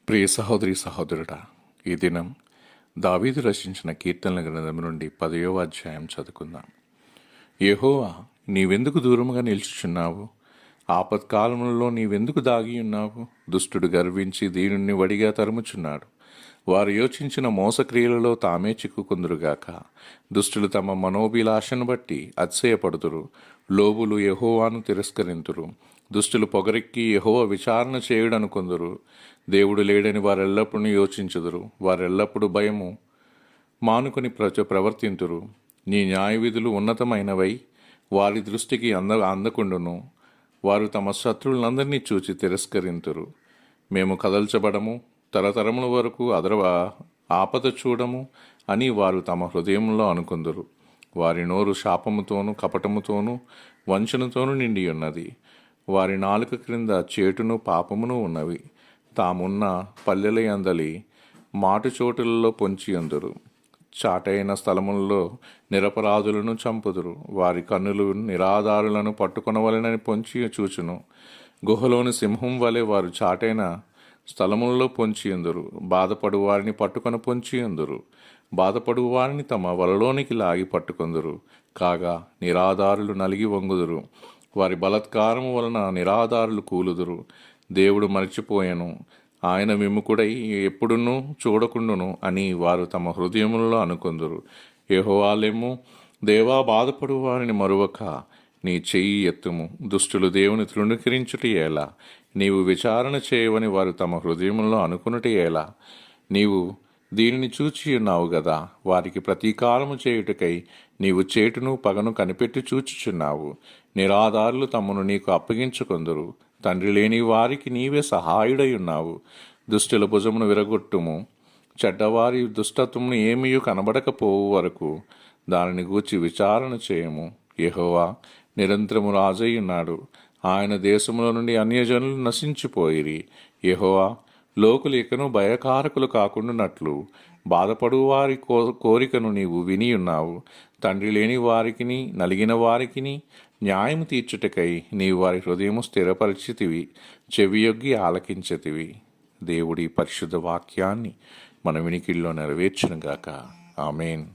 ప్రియ సహోదరి సహోదరుడా, ఈ దినం దావీదు రచించిన కీర్తనల గ్రంథం నుండి 10వ అధ్యాయం చదువుకుందాం. యెహోవా, నీవెందుకు దూరముగా నిలుచుచున్నావు? ఆపత్కాలములలో నీవెందుకు దాగి ఉన్నావు? దుష్టుడు గర్వించి దీనుణ్ణి వడిగా తరుముచున్నాడు. వారు యోచించిన మోసక్రియలలో తామే చిక్కుకుందురుగాక. దుష్టులు తమ మనోభిలాషను బట్టి అతిశయపడుదురు. లోబులు యెహోవాను తిరస్కరింతురు. దుష్టులు పొగరెక్కి యెహోవా విచారణ చేయుడనుకొందురు. దేవుడు లేడని వారెల్లప్పుడూ యోచించుదురు. వారెల్లప్పుడూ భయము మానుకొని ప్రవర్తింతురు. నీ న్యాయవిధులు ఉన్నతమైనవై వారి దృష్టికి అందకుండును. వారు తమ శత్రువులందరినీ చూచి తిరస్కరింతురు. మేము కదల్చబడము, తరతరముల వరకు ఆపద చూడము అని వారు తమ హృదయంలో అనుకుందురు. వారి నోరు శాపముతోనూ కపటముతోనూ వంచనతోనూ నిండి ఉన్నది. వారి నాలుక క్రింద చేటును పాపమును ఉన్నవి. తామున్న పల్లెల యందలి మాటు చోటులలో పొంచియందురు. చాటైన స్థలములలో నిరపరాధులను చంపుదురు. వారి కన్నులు నిరాధారులను పట్టుకొనవలెనని పొంచి చూచును. గుహలోని సింహం వలె వారు చాటైన స్థలములలో పొంచియందురు. బాధపడు వారిని పట్టుకొని పొంచియందురు. బాధపడు వారిని తమ వలలోనికి లాగి పట్టుకొందురు. కాగా నిరాధారులు నలిగి వంగుదురు. వారి బలత్కారము వలన నిరాధారులు కూలుదురు. దేవుడు మరచిపోయెను, ఆయన విముఖుడై ఎప్పుడునూ చూడకుండును అని వారు తమ హృదయములలో అనుకొందురు. యెహోవాలేమో, దేవా, బాధపడు వారిని మరువక నీ చెయ్యి ఎత్తుము. దుష్టులు దేవుని తృణీకరించుట ఎలా? నీవు విచారణ చేయవని వారు తమ హృదయములో అనుకునుట ఎలా? నీవు దీనిని చూచి ఉన్నావు గదా. వారికి ప్రతీకారము చేయుటకై నీవు చేటును పగను కనిపెట్టి చూచుచున్నావు. నిరాధారులు తమను నీకు అప్పగించుకొందురు. తండ్రి లేని వారికి నీవే సహాయుడై ఉన్నావు. దుష్టుల భుజమును విరగొట్టుము. చెడ్డవారి దుష్టత్వమును ఏమీ కనబడకపోవు వరకు దానిని గూర్చి విచారణ చేయము. యెహోవా నిరంతరము రాజై ఉన్నాడు. ఆయన దేశములో నుండి అన్యజనులు నశించిపోయిరి. యెహోవా, లోకులు ఇకను భయకారకులు కాకుండానట్లు బాధపడు వారి కోరికను నీవు విని ఉన్నావు. తండ్రి లేని వారికిని నలిగిన వారికిని న్యాయము తీర్చుటకై నీవు వారి హృదయము స్థిరపరిచితివి, చెవియొగ్గి ఆలకించతివి. దేవుడి పరిశుద్ధ వాక్యాన్ని మన వినికిడిలో నెరవేర్చునుగాక. ఆమేన్.